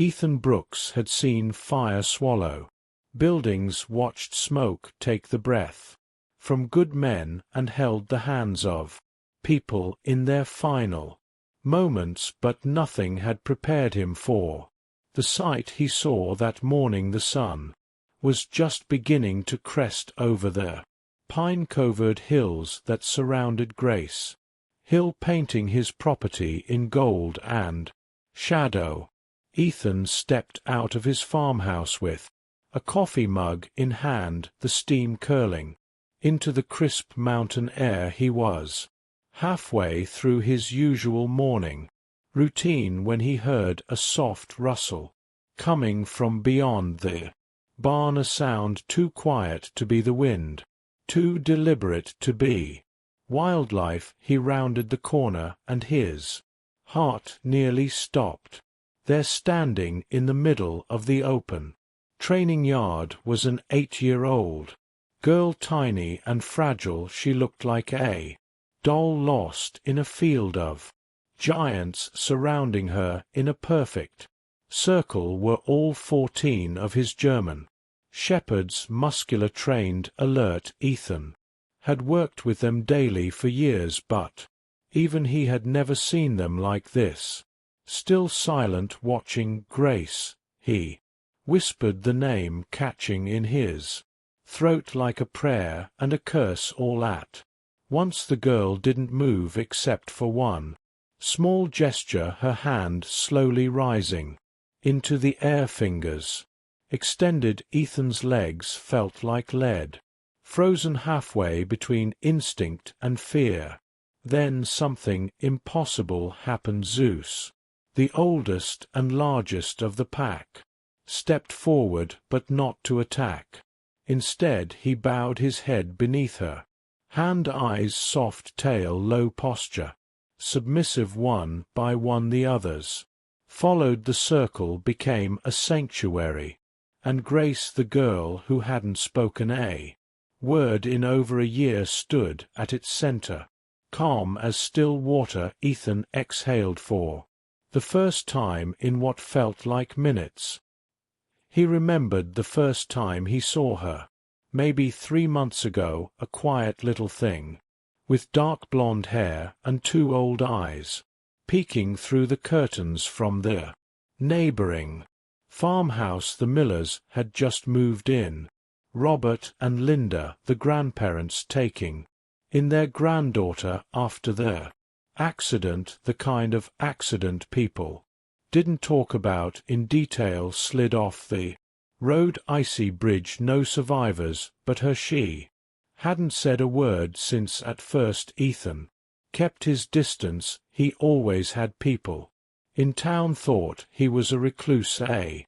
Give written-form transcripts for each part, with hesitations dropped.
Ethan Brooks had seen fire swallow. Buildings watched smoke take the breath from good men and held the hands of people in their final moments, but nothing had prepared him for the sight he saw that morning. The sun was just beginning to crest over the pine-covered hills that surrounded Grace Hill, painting his property in gold and shadow. Ethan stepped out of his farmhouse with a coffee mug in hand, the steam curling into the crisp mountain air. He was halfway through his usual morning routine when he heard a soft rustle coming from beyond the barn, a sound too quiet to be the wind, too deliberate to be wildlife. He rounded the corner and his heart nearly stopped. There, standing in the middle of the open training yard, was an 8-year-old girl, tiny and fragile. She looked like a doll lost in a field of giants. Surrounding her in a perfect circle were all 14 of his German shepherds, muscular, trained, alert. Ethan had worked with them daily for years, but even he had never seen them like this. Still silent, watching Grace, he whispered the name, catching in his throat like a prayer and a curse all at once. The girl didn't move except for one small gesture, her hand slowly rising into the air, fingers extended. Ethan's legs felt like lead, frozen halfway between instinct and fear. Then something impossible happened. Zeus, the oldest and largest of the pack, stepped forward, but not to attack. Instead, he bowed his head beneath her hand, eyes soft, tail low, posture submissive. One by one the others followed. The circle became a sanctuary, and Grace, the girl who hadn't spoken a word in over a year, stood at its center, calm as still water. Ethan exhaled for the first time in what felt like minutes. He remembered the first time he saw her, maybe 3 months ago, a quiet little thing with dark blonde hair and 2 old eyes peeking through the curtains from the neighboring farmhouse. The Millers had just moved in, Robert and Linda, the grandparents, taking in their granddaughter after their accident, the kind of accident people didn't talk about in detail. Slid off the road, icy bridge, no survivors but her. She hadn't said a word since. At first Ethan kept his distance. He always had people in town, thought he was a recluse, a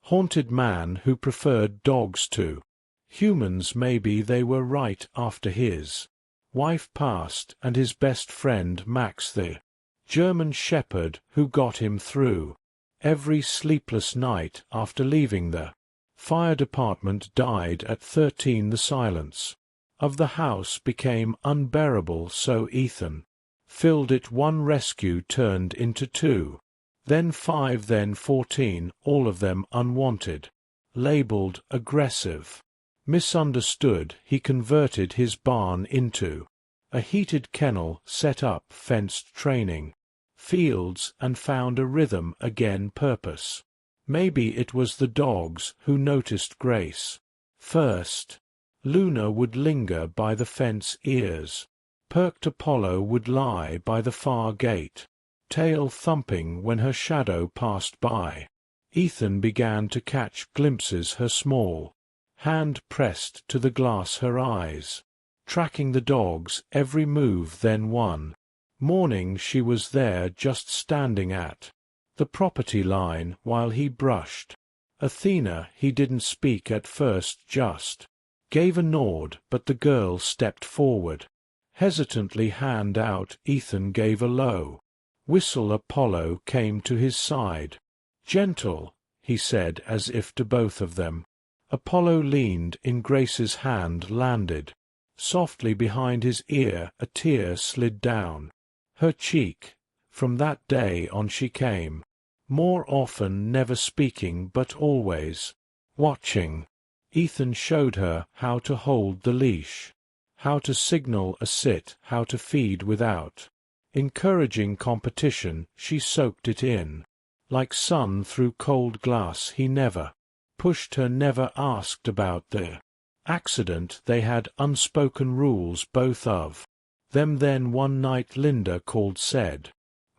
haunted man who preferred dogs to humans. Maybe they were right after his wife passed, and his best friend Max, the German shepherd who got him through every sleepless night after leaving the fire department, died at 13. The silence of the house became unbearable, so Ethan filled it. One rescue turned into 2, then 5, then 14, all of them unwanted, labeled aggressive, misunderstood. He converted his barn into a heated kennel, set up fenced training fields, and found a rhythm again, purpose. Maybe it was the dogs who noticed Grace first. Luna would linger by the fence, ears perked. Apollo would lie by the far gate, tail thumping when her shadow passed by. Ethan began to catch glimpses, her small hand pressed to the glass, her eyes tracking the dog's every move. Then one morning she was there, just standing at the property line while he brushed Athena. He didn't speak at first, just gave a nod, but the girl stepped forward, hesitantly, hand out. Ethan gave a low whistle. Apollo came to his side. Gentle, he said, as if to both of them. Apollo leaned in. Grace's hand landed softly behind his ear. A tear slid down her cheek. From that day on she came More often never speaking but always watching. Ethan showed her how to hold the leash, how to signal a sit, how to feed without encouraging competition. She soaked it in. Like sun through cold glass, he never pushed her, never asked about the accident. They had unspoken rules, both of them. Then one night Linda called, said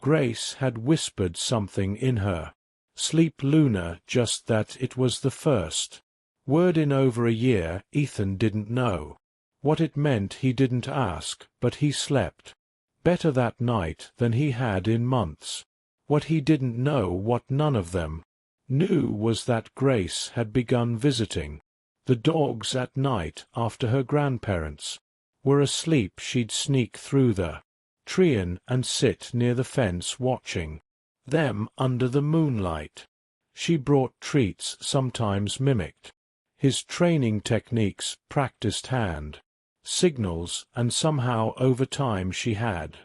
Grace had whispered something in her sleep. Luna, just that. It was the first word in over a year. Ethan didn't know what it meant. He didn't ask, but he slept better that night than he had in months. What he didn't know, what none of them knew, was that Grace had begun visiting the dogs at night after her grandparents were asleep. She'd sneak through the treein and sit near the fence watching them under the moonlight. She brought treats, sometimes mimicked his training techniques, practiced hand signals, and somehow over time she had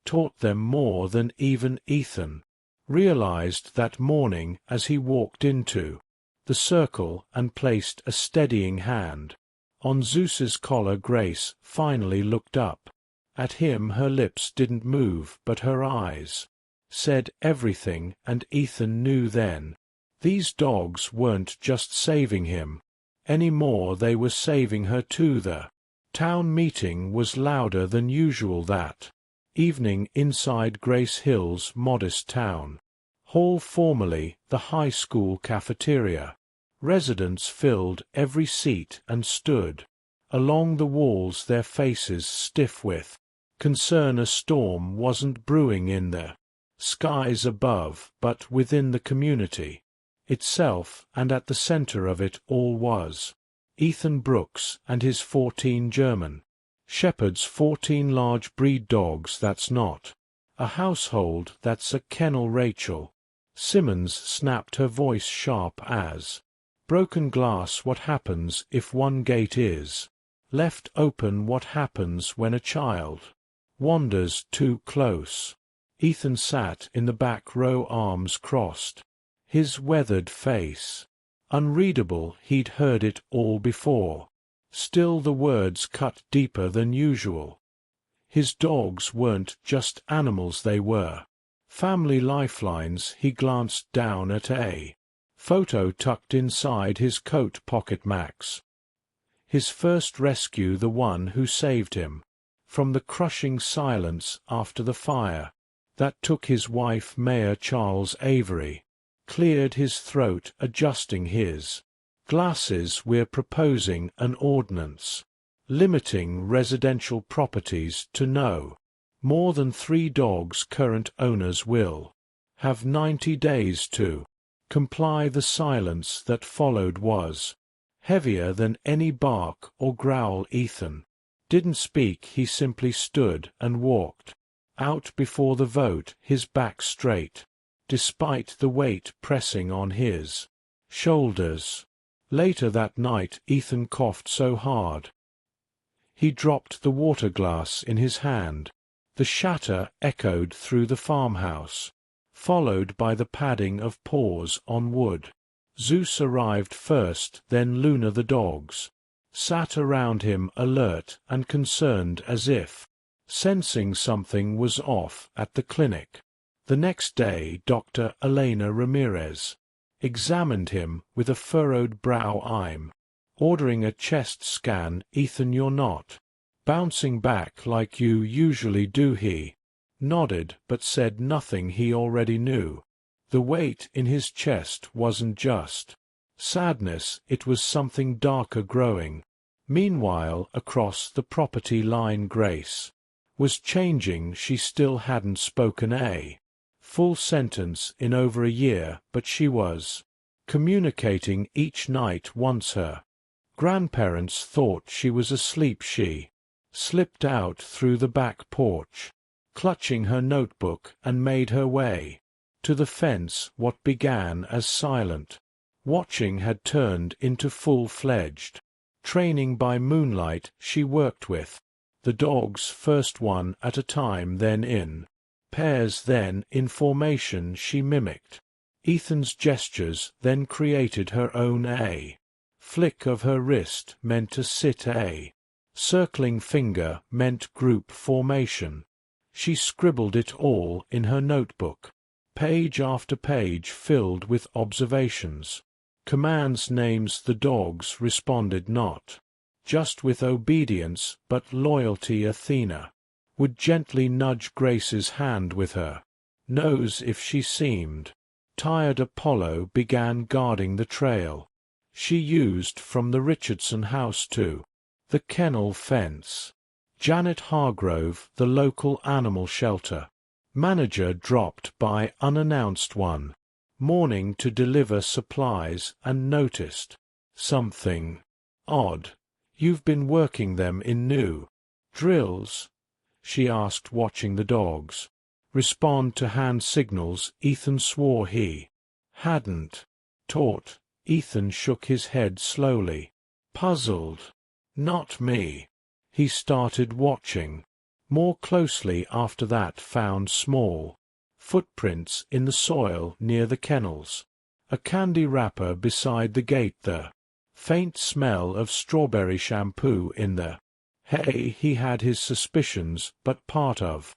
taught them more than even Ethan realized. That morning, as he walked into the circle and placed a steadying hand on Zeus's collar, Grace finally looked up at him. Her lips didn't move, but her eyes said everything, and Ethan knew then these dogs weren't just saving him any more, they were saving her too. The town meeting was louder than usual that evening inside Grace Hill's modest town hall, formerly the high school cafeteria. Residents filled every seat and stood along the walls, their faces stiff with concern. A storm wasn't brewing in the skies above, but within the community itself, and at the center of it all was Ethan Brooks and his 14 German shepherds, 14 large breed dogs. That's not a household, that's a kennel. Rachel Simmons snapped, her voice sharp as broken glass. What happens if one gate is left open? What happens when a child wanders too close? Ethan sat in the back row, arms crossed, his weathered face unreadable. He'd heard it all before. Still the words cut deeper than usual. His dogs weren't just animals, they were family lifelines. He glanced down at a photo tucked inside his coat pocket. Max, his first rescue, the one who saved him from the crushing silence after the fire that took his wife. Mayor Charles Avery cleared his throat, adjusting his glasses. We're proposing an ordinance limiting residential properties to no more than 3 dogs. Current owners will have 90 days to comply. The silence that followed was heavier than any bark or growl. Ethan didn't speak, he simply stood and walked out before the vote, his back straight, despite the weight pressing on his shoulders. Later that night, Ethan coughed so hard he dropped the water glass in his hand. The shatter echoed through the farmhouse, followed by the padding of paws on wood. Zeus arrived first, then Luna. The dogs sat around him, alert and concerned, as if sensing something was off at the clinic. The next day, Dr. Elena Ramirez examined him with a furrowed brow. I'm ordering a chest scan. Ethan, you're not bouncing back like you usually do. He nodded, but said nothing he already knew. The weight in his chest wasn't just sadness, it was something darker growing. Meanwhile, across the property line, Grace was changing. She still hadn't spoken a full sentence in over a year, but she was communicating each night. Once her grandparents thought she was asleep, she slipped out through the back porch, clutching her notebook, and made her way to the fence. What began as silent watching had turned into full-fledged training. By moonlight, she worked with the dogs, first one at a time, then in pairs, then in formation. She mimicked Ethan's gestures then created her own A. Flick of her wrist meant a sit A. Circling finger meant group formation. She scribbled it all in her notebook. Page after page filled with observations. Commands names the dogs responded not just with obedience but loyalty. Athena would gently nudge Grace's hand with her nose if she seemed tired. Apollo began guarding the trail she used from the Richardson house to the kennel fence. Janet Hargrove, the local animal shelter manager, dropped by unannounced one morning to deliver supplies and noticed something odd. "You've been working them in new drills?" she asked, watching the dogs respond to hand signals Ethan swore he hadn't taught. Ethan shook his head slowly, puzzled. "Not me." He started watching more closely after that, found small footprints in the soil near the kennels, a candy wrapper beside the gate, the faint smell of strawberry shampoo in the hay. He had his suspicions, but part of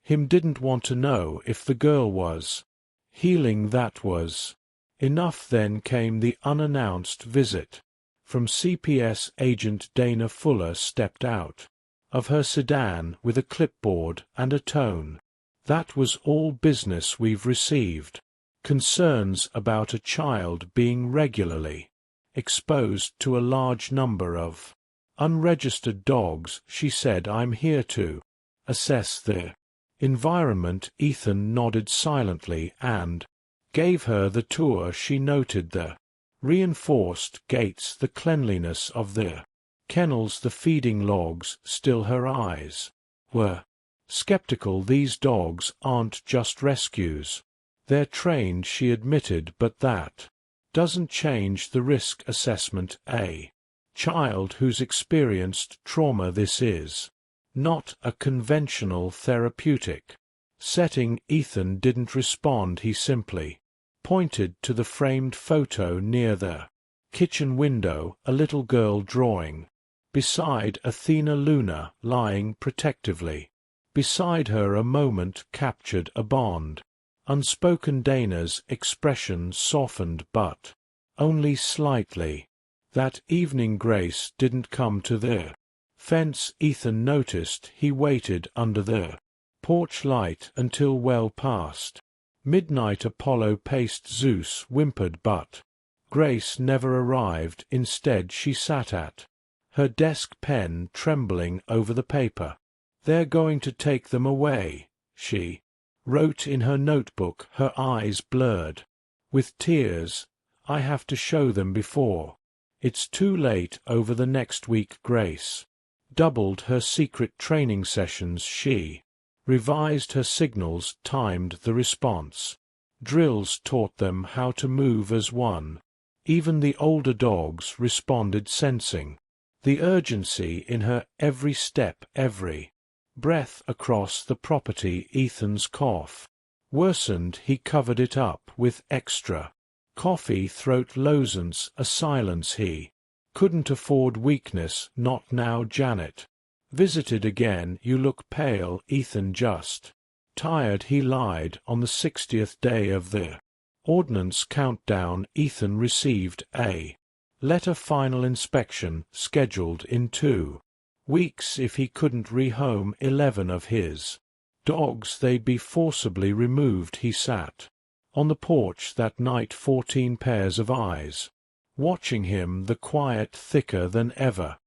him didn't want to know if the girl was healing. That was enough. Then came the unannounced visit from CPS agent Dana. Fuller stepped out of her sedan with a clipboard and a tone that was all business. "We've received concerns about a child being regularly exposed to a large number of unregistered dogs," she said. "I'm here to assess the environment." Ethan nodded silently and gave her the tour. She noted the reinforced gates, the cleanliness of the kennels, the feeding logs. Still her eyes were skeptical. "These dogs aren't just rescues. They're trained," she admitted, "but that doesn't change the risk assessment. A child who's experienced trauma. This is not a conventional therapeutic setting." Ethan didn't respond. He simply pointed to the framed photo near the kitchen window, a little girl drawing beside Athena, Luna lying protectively beside her. A moment captured a bond. Unspoken. Dana's expression softened, but only slightly. That evening Grace didn't come to the fence. Ethan noticed he waited under the porch light until well past midnight. Apollo paced. Zeus whimpered, but Grace never arrived. Instead she sat at her desk, pen trembling over the paper. "They're going to take them away," she wrote in her notebook, her eyes blurred with tears. "I have to show them before it's too late." Over the next week Grace doubled her secret training sessions. She revised her signals, timed the response. Drills taught them how to move as one. Even the older dogs responded, sensing the urgency in her every step, every breath across the property. Ethan's cough worsened. He covered it up with extra coffee, throat lozen's, a silence he couldn't afford. Weakness, not now. Janet visited again. "You look pale." Ethan just tired, he lied. On the 60th day of the ordnance countdown, Ethan received a letter. Final inspection scheduled in 2 weeks. If he couldn't rehome 11 of his dogs, they'd be forcibly removed. He sat on the porch that night, 14 pairs of eyes watching him, the quiet thicker than ever.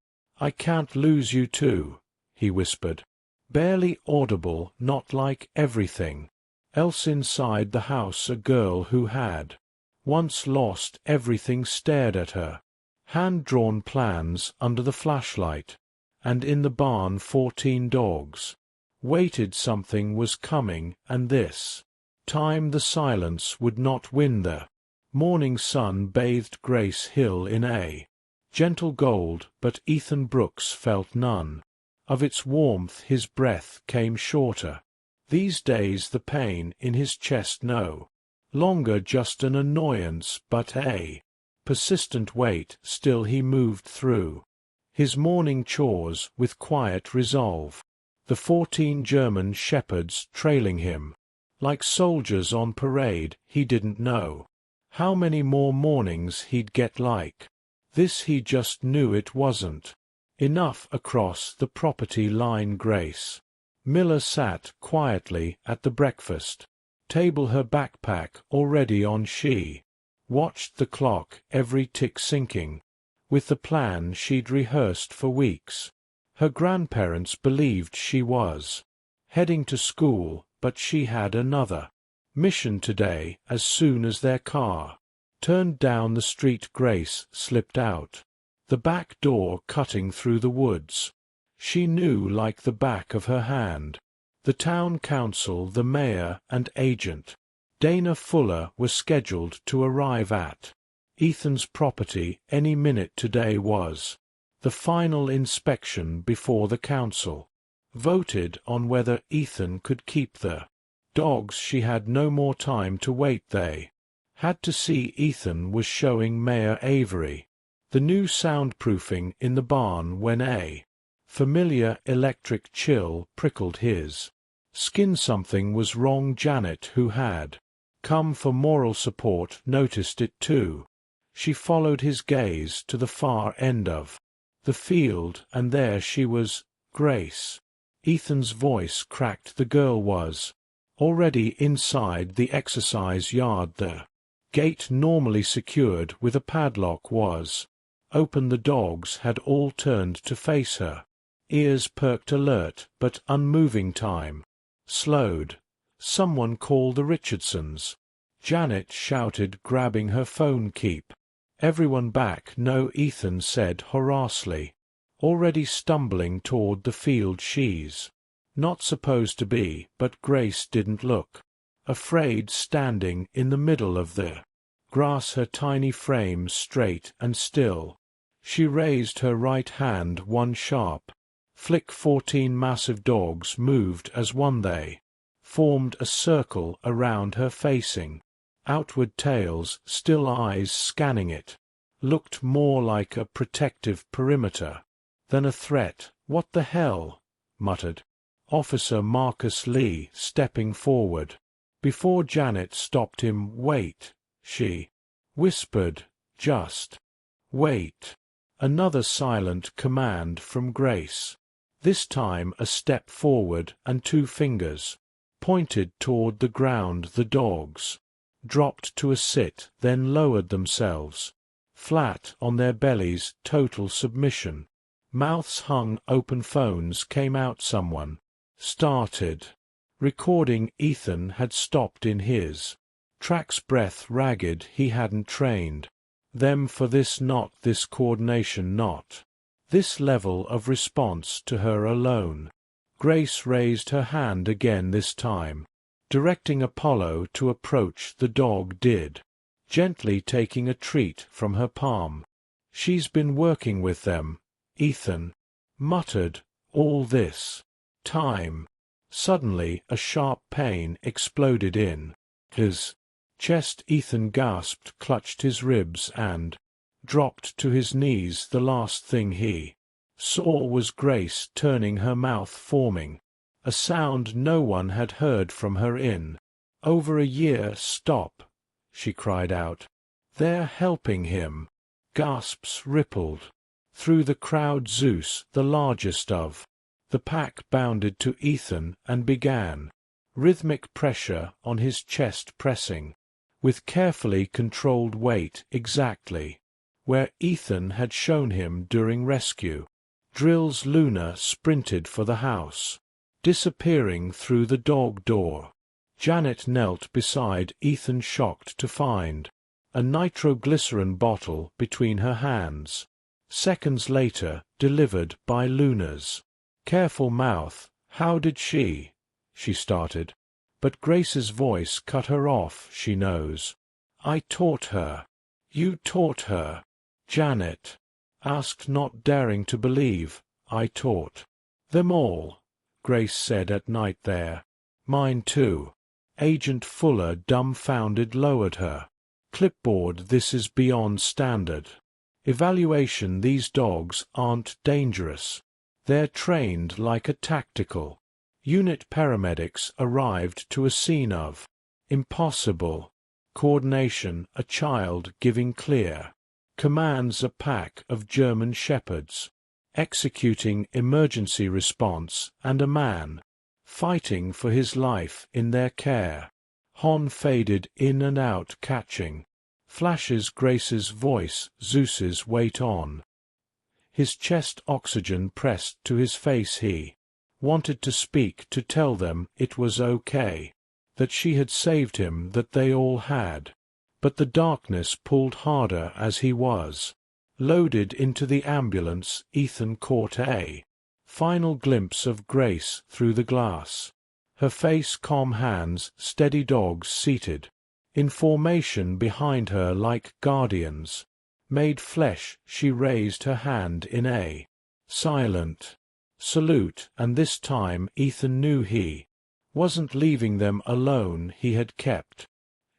"I can't lose you too," he whispered, barely audible. Not like everything else inside the house. A girl who had once lost everything stared at her hand-drawn plans under the flashlight, and in the barn 14 dogs waited. Something was coming, and this time the silence would not win. The morning sun bathed Grace Hill in a gentle gold, but Ethan Brooks felt none of its warmth. His breath came shorter these days, the pain in his chest no Longer just an annoyance but a persistent wait still he moved through his morning chores with quiet resolve. The 14 German shepherds trailing him like soldiers on parade, he didn't know how many more mornings he'd get like this. He just knew it wasn't enough. Across the property line Grace Miller sat quietly at the breakfast table, her backpack already on. She watched the clock, every tick syncing with the plan she'd rehearsed for weeks. Her grandparents believed she was heading to school, but she had another mission today. As soon as their car turned down the street, Grace slipped out the back door, cutting through the woods she knew like the back of her hand. The town council, the mayor and agent Dana Fuller were scheduled to arrive at Ethan's property any minute. Today was the final inspection before the council voted on whether Ethan could keep the dogs. She had no more time to wait. They had to see Ethan was showing Mayor Avery the new soundproofing in the barn when a familiar electric chill prickled his skin. Something was wrong. Janet, who had come for moral support, noticed it too. She followed his gaze to the far end of the field, and there she was, Grace. Ethan's voice cracked. The girl was already inside the exercise yard. The gate, normally secured with a padlock, was open. The dogs had all turned to face her, ears perked, alert but unmoving. Time slowed. Someone call the Richardsons. Janet shouted, grabbing her phone. Keep everyone back. No, Ethan said hoarsely, already stumbling toward the field. She's not supposed to be, but Grace didn't look afraid. Standing in the middle of the grass, her tiny frame straight and still, she raised her right hand, one sharp flick. 14 massive dogs moved as one. They formed a circle around her, facing outward, tails still, eyes scanning it. Looked more like a protective perimeter than a threat. What the hell? Muttered Officer Marcus Lee, stepping forward before Janet stopped him. Wait, she whispered, just wait. Another silent command from Grace. This time a step forward and 2 fingers pointed toward the ground. The dogs dropped to a sit, then lowered themselves flat on their bellies, total submission. Mouths hung open, phones came out. Someone started recording. Ethan had stopped in his tracks, breath ragged. He hadn't trained them for this, not this coordination, not this level of response to her alone. Grace raised her hand again, this time directing Apollo to approach. The dog did, gently taking a treat from her palm. She's been working with them, Ethan muttered, all this time. Suddenly a sharp pain exploded in his chest. Ethan gasped, clutched his ribs and dropped to his knees. The last thing he saw was Grace turning, her mouth forming a sound no one had heard from her in over a year. Stop, she cried out. They're helping him. Gasps rippled through the crowd. Zeus, the largest of the pack, bounded to Ethan and began rhythmic pressure on his chest, pressing with carefully controlled weight exactly where Ethan had shown him during rescue drills. Luna sprinted for the house, disappearing through the dog door. Janet knelt beside Ethan, shocked to find a nitroglycerin bottle between her hands. Seconds later, delivered by Luna's careful mouth. How did she started. But Grace's voice cut her off. She knows. I taught her. You taught her? Janet asked, not daring to believe. I taught them all, Grace said, at night there. Mine too. Agent Fuller dumbfounded lowered her. Clipboard, this is beyond standard. Evaluation, these dogs aren't dangerous. They're trained like a tactical. Unit paramedics arrived to a scene of impossible coordination, a child giving clear commands, a pack of German shepherds executing emergency response, and a man fighting for his life in their care. Hon faded in and out, catching flashes, Grace's voice, Zeus's weight on his chest, oxygen pressed to his face. He wanted to speak, to tell them it was okay, that she had saved him, that they all had. But the darkness pulled harder as he was loaded into the ambulance. Ethan caught a final glimpse of Grace through the glass. Her face, calm hands, steady, dogs seated in formation behind her like guardians made flesh. She raised her hand in a silent salute, and this time Ethan knew he wasn't leaving them alone. He had kept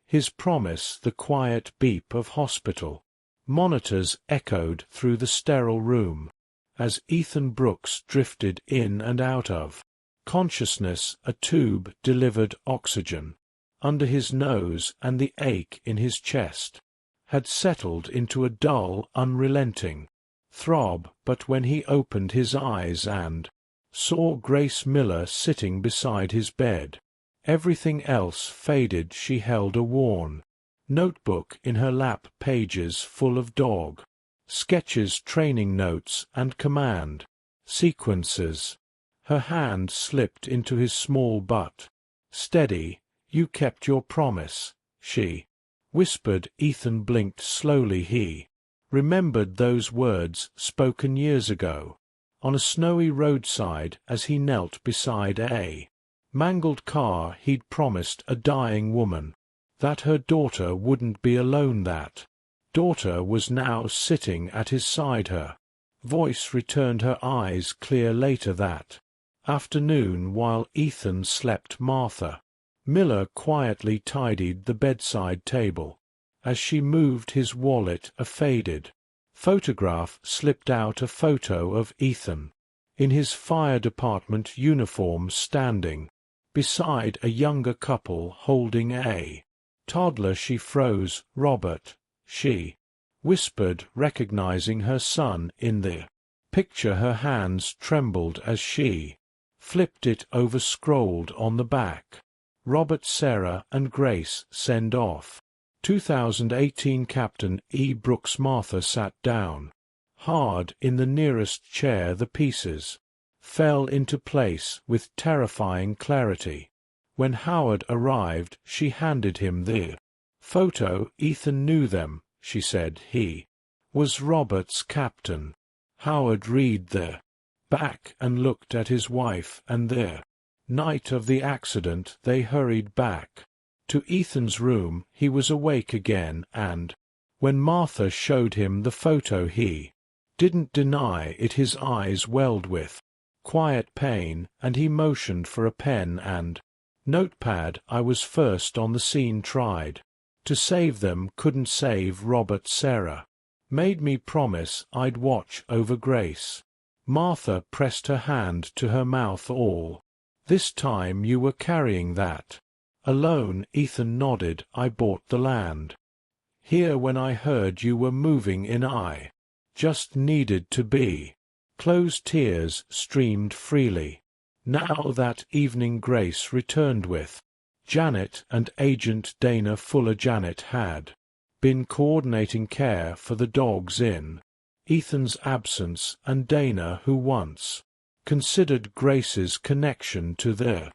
his promise. The quiet beep of hospital monitors echoed through the sterile room as Ethan Brooks drifted in and out of consciousness. A tube delivered oxygen under his nose, and the ache in his chest had settled into a dull, unrelenting throb. But when he opened his eyes and saw Grace Miller sitting beside his bed, everything else faded. She held a worn notebook in her lap, pages full of dog sketches, training notes, and command sequences. Her hand slipped into his small butt. "Steady, you kept your promise," she whispered. Ethan blinked slowly. He remembered those words spoken years ago on a snowy roadside as he knelt beside a mangled car. He'd promised a dying woman that her daughter wouldn't be alone. That daughter was now sitting at his side. Her voice returned, her eyes clear. Later that afternoon, while Ethan slept, Martha Miller quietly tidied the bedside table. As she moved his wallet, a faded photograph slipped out, a photo of Ethan in his fire department uniform, standing beside a younger couple holding a toddler. She froze. "Robert," she whispered, recognizing her son in the picture. Her hands trembled as she flipped it over, scrolled on the back. "Robert, Sarah, and Grace send off. 2018." Captain E. Brooks. Martha sat down hard in the nearest chair. The pieces fell into place with terrifying clarity. When Howard arrived, she handed him the photo. "Ethan knew them," she said. "He was Robert's captain." Howard read the back and looked at his wife, and the night of the accident they hurried back to Ethan's room. He was awake again, and when Martha showed him the photo he didn't deny it. His eyes welled with quiet pain, and he motioned for a pen and notepad. "I was first on the scene, tried to save them, couldn't save Robert. Sarah made me promise I'd watch over Grace." Martha pressed her hand to her mouth. "All this time you were carrying that alone?" Ethan nodded. "I bought the land here when I heard you were moving in. I just needed to be." Closed tears streamed freely. Now that evening Grace returned with Janet and Agent Dana Fuller. Janet had been coordinating care for the dogs in Ethan's absence, and Dana, who once considered Grace's connection to the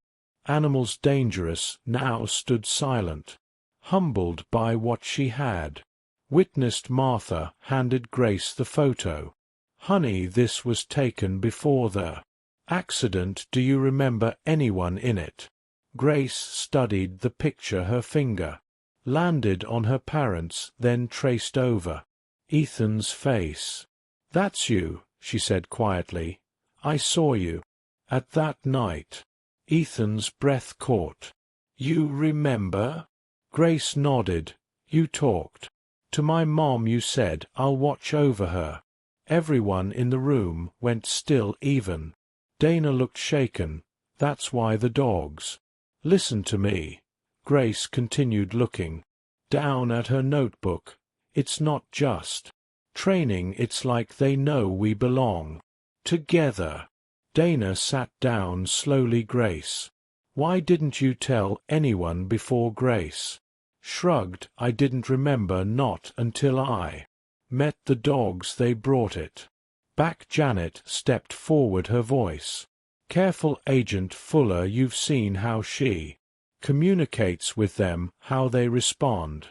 animals dangerous, now stood silent, humbled by what she had witnessed. Martha handed Grace the photo. "Honey, this was taken before the accident. Do you remember anyone in it?" Grace studied the picture. Her finger landed on her parents, then traced over Ethan's face. "That's you," she said quietly. "I saw you at that night." Ethan's breath caught. You remember? Grace nodded. You talked. To my mom you said I'll watch over her. Everyone in the room went still even. Dana looked shaken. That's why the dogs. Listen to me. Grace continued looking down at her notebook. It's not just training, it's like they know we belong together. Dana sat down slowly. Grace. Why didn't you tell anyone before? Grace shrugged. I didn't remember, not until I met the dogs. They brought it back. Janet stepped forward, her voice careful. Agent Fuller, you've seen how she communicates with them, how they respond.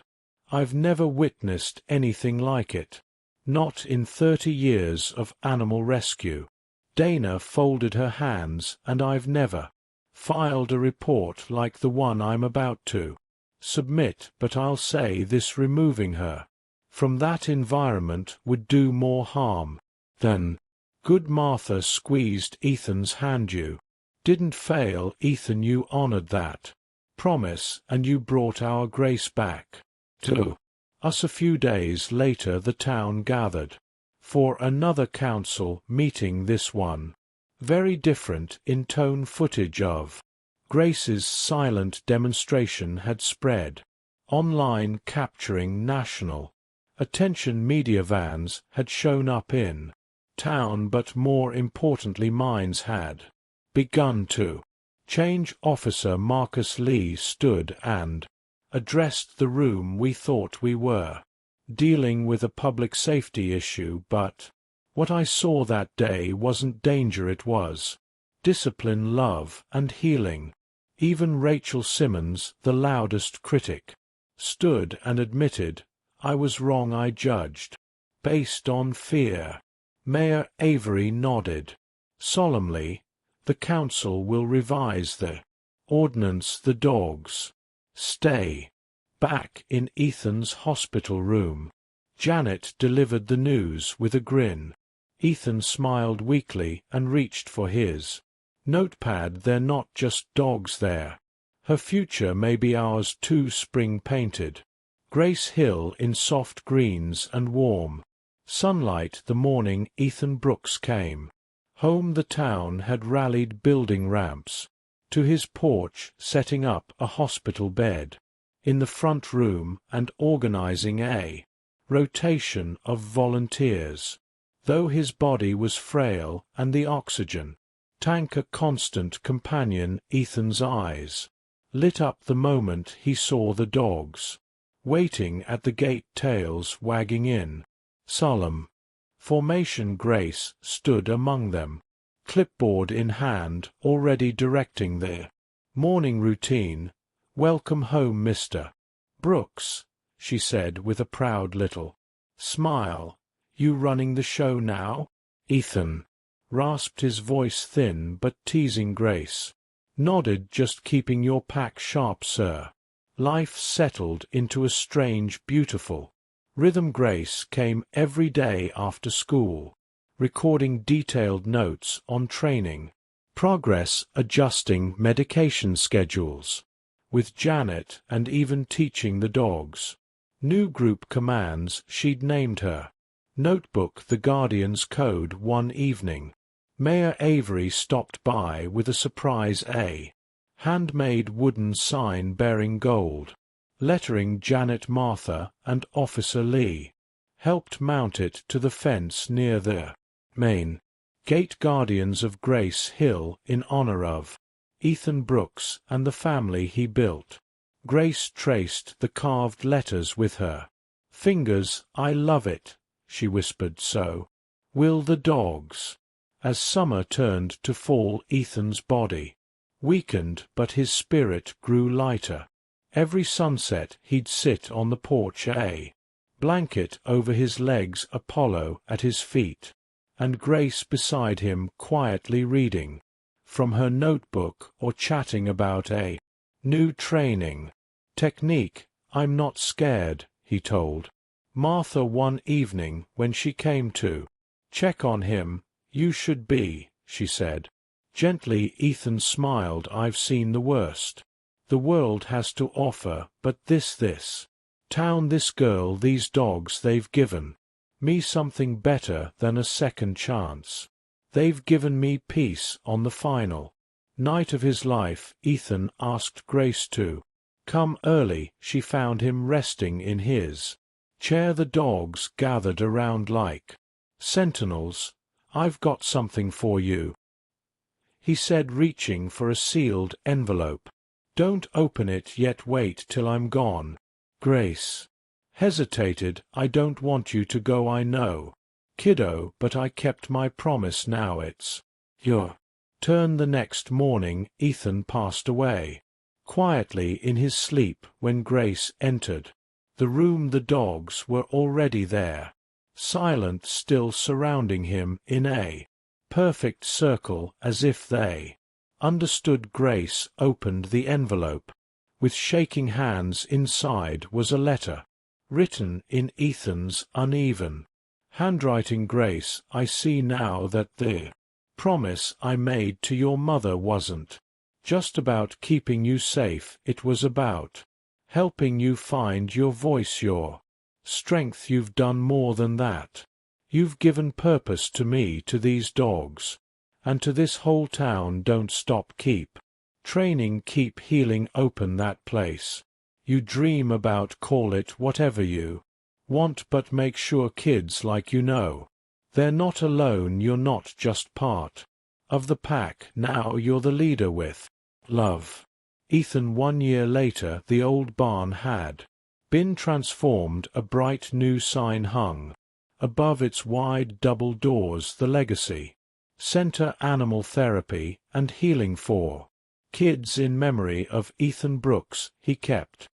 I've never witnessed anything like it. Not in 30 years of animal rescue. Dana folded her hands. And I've never filed a report like the one I'm about to submit, but I'll say this: removing her from that environment would do more harm than good. Martha squeezed Ethan's hand. You didn't fail, Ethan. You honored that promise, and you brought our Grace back to us. A few days later the town gathered for another council meeting, this one very different in tone. Footage of Grace's silent demonstration had spread online, capturing national attention. Media vans had shown up in town, but more importantly minds had begun to change. Officer Marcus Lee stood and addressed the room. We thought we were dealing with a public safety issue, but what I saw that day wasn't danger, it was discipline, love, and healing. Even Rachel Simmons, the loudest critic, stood and admitted, I was wrong, I judged based on fear. Mayor Avery nodded solemnly. The council will revise the ordinance. The dogs stay back in Ethan's hospital room. Janet delivered the news with a grin. Ethan smiled weakly and reached for his notepad. They're not just dogs, they're her future, may be ours too. Spring painted Grace Hill in soft greens and warm sunlight. The morning Ethan Brooks came home, the town had rallied, building ramps to his porch, setting up a hospital bed in the front room, and organizing a rotation of volunteers. Though his body was frail and the oxygen tank a constant companion, Ethan's eyes lit up the moment he saw the dogs waiting at the gate, tails wagging in solemn formation. Grace stood among them, clipboard in hand, already directing their morning routine. Welcome home, Mr. Brooks, she said with a proud little smile. You running the show now? Ethan rasped, his voice thin but teasing. Grace nodded. Just keeping your pack sharp, sir. Life settled into a strange, beautiful rhythm. Grace came every day after school, recording detailed notes on training progress, adjusting medication schedules with Janet, and even teaching the dogs new group commands. She'd named her notebook the Guardian's Code. One evening, Mayor Avery stopped by with a surprise, a handmade wooden sign bearing gold lettering. Janet, Martha, and Officer Lee helped mount it to the fence near the main gate. Guardians of Grace Hill, in honor of Ethan Brooks and the family he built. Grace traced the carved letters with her fingers. I love it, she whispered. So will the dogs. As summer turned to fall, Ethan's body weakened, but his spirit grew lighter. Every sunset he'd sit on the porch, a blanket over his legs, Apollo at his feet, and Grace beside him, quietly reading from her notebook or chatting about a new training technique. I'm not scared, he told Martha one evening when she came to check on him. You should be, she said gently. Ethan smiled. I've seen the worst. the world has to offer, but this town, this girl, these dogs, they've given me something better than a second chance. They've given me peace. On the final night of his life, Ethan asked Grace to come early. She found him resting in his chair. The dogs gathered around like sentinels. "I've got something for you," he said, reaching for a sealed envelope. "Don't open it yet, wait till I'm gone." Grace hesitated. "I don't want you to go, I know, kiddo, but I kept my promise. Now it's your turn." The next morning, Ethan passed away quietly in his sleep when Grace entered the room. The dogs were already there, silent, still, surrounding him in a perfect circle, as if they understood. Grace opened the envelope. With shaking hands, inside was a letter, written in Ethan's uneven handwriting. "Grace, I see now that the promise I made to your mother wasn't just about keeping you safe. It was about helping you find your voice, your strength. You've done more than that. You've given purpose to me, to these dogs, and to this whole town. Don't stop. Keep training, keep healing. Open that place you dream about. Call it whatever you want, but make sure kids like you know they're not alone. You're not just part of the pack. Now you're the leader. With love, Ethan." 1 year later, the old barn had been transformed. A bright new sign hung above its wide double doors. The Legacy Center, Animal Therapy and Healing for Kids. In memory of Ethan Brooks, he kept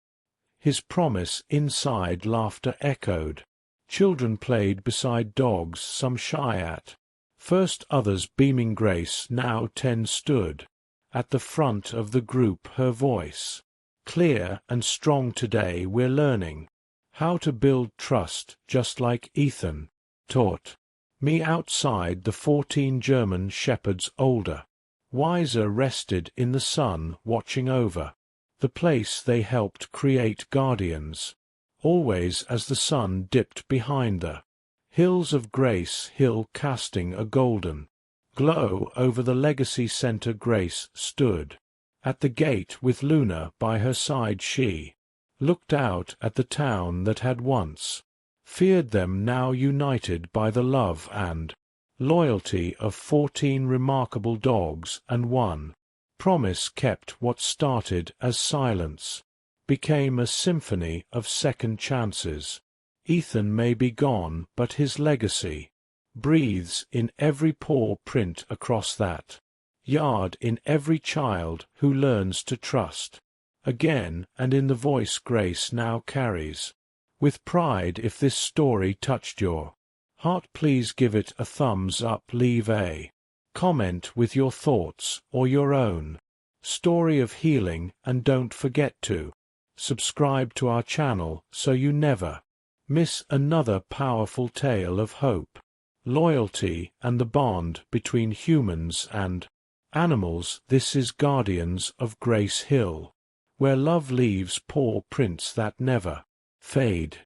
his promise. Inside, laughter echoed. Children played beside dogs, some shy at first, others beaming. Grace, now 10, stood at the front of the group, her voice clear and strong. "Today we're learning how to build trust, just like Ethan taught me." Outside, the 14 German shepherds, older, wiser, rested in the sun, watching over the place they helped create. Guardians, always, as the sun dipped behind the hills of Grace Hill, casting a golden glow over the Legacy Center. Grace stood at the gate with Luna by her side. She looked out at the town that had once feared them, now united by the love and loyalty of 14 remarkable dogs and one promise kept. What started as silence became a symphony of second chances. Ethan may be gone, but his legacy breathes in every paw print across that yard, in every child who learns to trust again, and in the voice Grace now carries with pride. If this story touched your heart, please give it a thumbs up. Leave a comment with your thoughts or your own story of healing, and don't forget to subscribe to our channel so you never miss another powerful tale of hope, loyalty, and the bond between humans and animals. This is Guardians of Grace Hill, where love leaves paw prints that never fade.